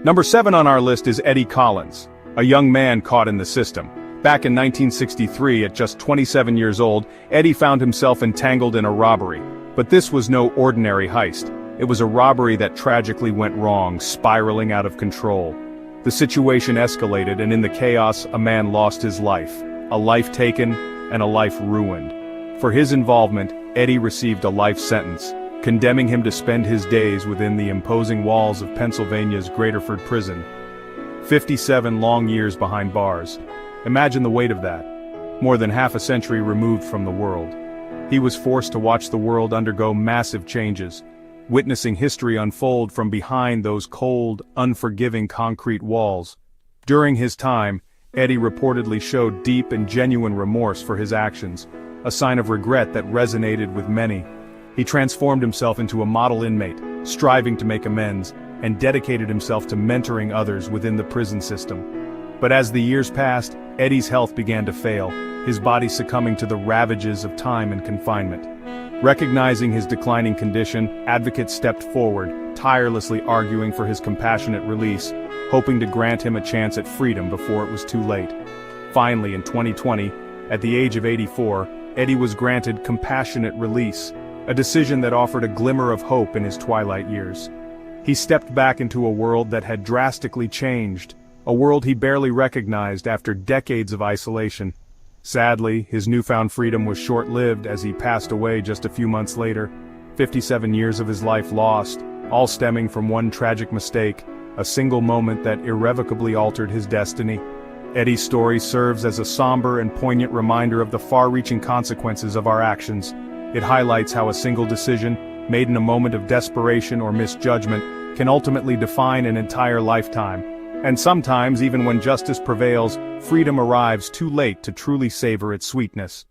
Number 7 on our list is Eddie Collins, a young man caught in the system. Back in 1963, at just 27 years old, Eddie found himself entangled in a robbery. But this was no ordinary heist. It was a robbery that tragically went wrong, spiraling out of control. The situation escalated, and in the chaos, a man lost his life. A life taken, and a life ruined. For his involvement, Eddie received a life sentence, condemning him to spend his days within the imposing walls of Pennsylvania's Graterford prison. 57 long years behind bars. Imagine the weight of that. More than half a century removed from the world. He was forced to watch the world undergo massive changes, witnessing history unfold from behind those cold, unforgiving concrete walls. During his time, Eddie reportedly showed deep and genuine remorse for his actions, a sign of regret that resonated with many. He transformed himself into a model inmate, striving to make amends, and dedicated himself to mentoring others within the prison system. But as the years passed, Eddie's health began to fail, his body succumbing to the ravages of time and confinement. Recognizing his declining condition, advocates stepped forward, tirelessly arguing for his compassionate release, hoping to grant him a chance at freedom before it was too late. Finally, in 2020, at the age of 84, Eddie was granted compassionate release, a decision that offered a glimmer of hope in his twilight years. He stepped back into a world that had drastically changed, a world he barely recognized after decades of isolation. Sadly, his newfound freedom was short-lived as he passed away just a few months later. 57 years of his life lost, all stemming from one tragic mistake, a single moment that irrevocably altered his destiny. Eddie's story serves as a somber and poignant reminder of the far-reaching consequences of our actions. It highlights how a single decision, made in a moment of desperation or misjudgment, can ultimately define an entire lifetime. And sometimes, even when justice prevails, freedom arrives too late to truly savor its sweetness.